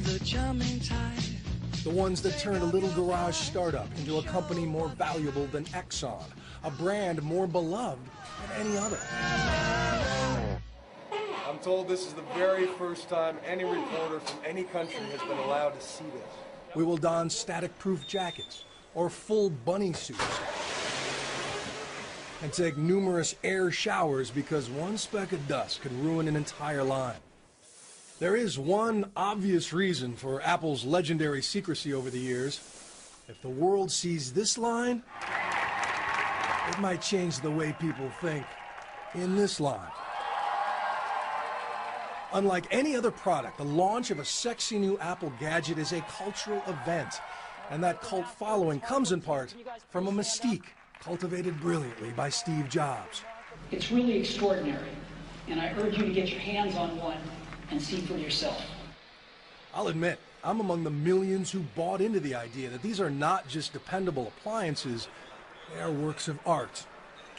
the charming tide. The ones that turned a little garage startup into a company more valuable than Exxon, a brand more beloved than any other. I'm told this is the very first time any reporter from any country has been allowed to see this. We will don static-proof jackets or full bunny suits and take numerous air showers because one speck of dust could ruin an entire line. There is one obvious reason for Apple's legendary secrecy over the years. If the world sees this line, it might change the way people think in this line. Unlike any other product, the launch of a sexy new Apple gadget is a cultural event, and that cult following comes in part from a mystique cultivated brilliantly by Steve Jobs. It's really extraordinary, and I urge you to get your hands on one and see for yourself. I'll admit, I'm among the millions who bought into the idea that these are not just dependable appliances, they are works of art,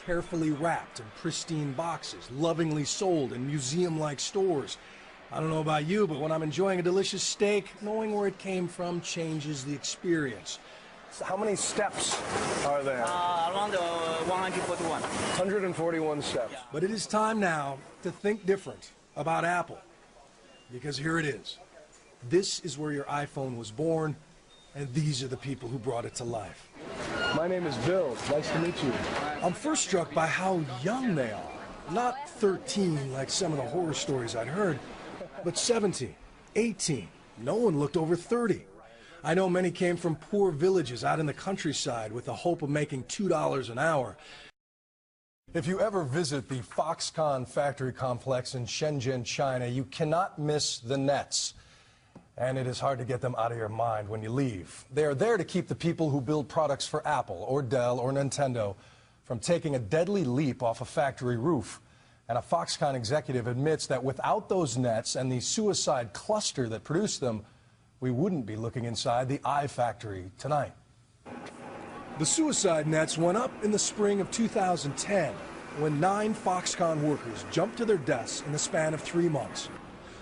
carefully wrapped in pristine boxes, lovingly sold in museum-like stores. I don't know about you, but when I'm enjoying a delicious steak, knowing where it came from changes the experience. So how many steps are there? Around 141. 141 steps. But it is time now to think different about Apple. Because here it is. This is where your iPhone was born, and these are the people who brought it to life. My name is Bill. Nice to meet you. I'm first struck by how young they are. Not 13 like some of the horror stories I'd heard, but 17, 18. No one looked over 30. I know many came from poor villages out in the countryside with the hope of making $2 an hour. If you ever visit the Foxconn factory complex in Shenzhen, China, you cannot miss the nets. And it is hard to get them out of your mind when you leave. They are there to keep the people who build products for Apple or Dell or Nintendo from taking a deadly leap off a factory roof. And a Foxconn executive admits that without those nets and the suicide cluster that produced them, we wouldn't be looking inside the iFactory tonight. The suicide nets went up in the spring of 2010 when 9 Foxconn workers jumped to their desks in the span of 3 months.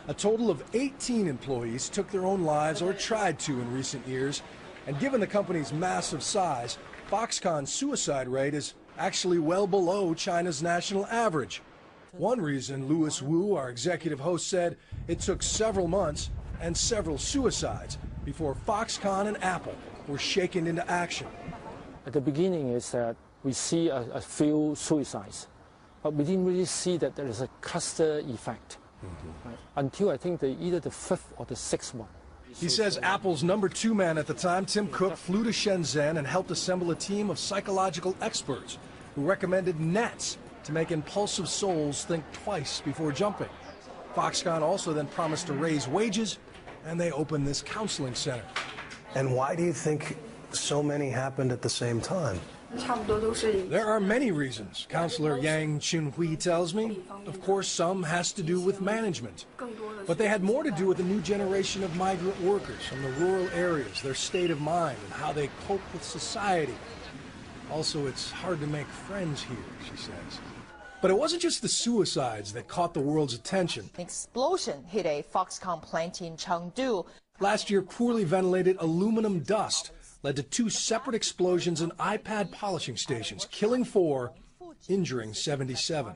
A total of 18 employees took their own lives or tried to in recent years, and given the company's massive size, Foxconn's suicide rate is actually well below China's national average. One reason, Louis Wu, our executive host, said it took several months and several suicides before Foxconn and Apple were shaken into action. At the beginning is that we see a few suicides, but we didn't really see that there is a cluster effect right? Until I think either the 5th or the 6th one. He says Apple's #2 man at the time, Tim Cook, flew to Shenzhen and helped assemble a team of psychological experts who recommended nets to make impulsive souls think twice before jumping. Foxconn also then promised to raise wages, and they opened this counseling center. And why do you think so many happened at the same time? There are many reasons, Counselor Yang Chunhui tells me. Of course, some has to do with management. But they had more to do with the new generation of migrant workers from the rural areas, their state of mind, and how they cope with society. Also, it's hard to make friends here, she says. But it wasn't just the suicides that caught the world's attention. An explosion hit a Foxconn plant in Chengdu. Last year, poorly ventilated aluminum dust led to 2 separate explosions in iPad polishing stations, killing 4, injuring 77.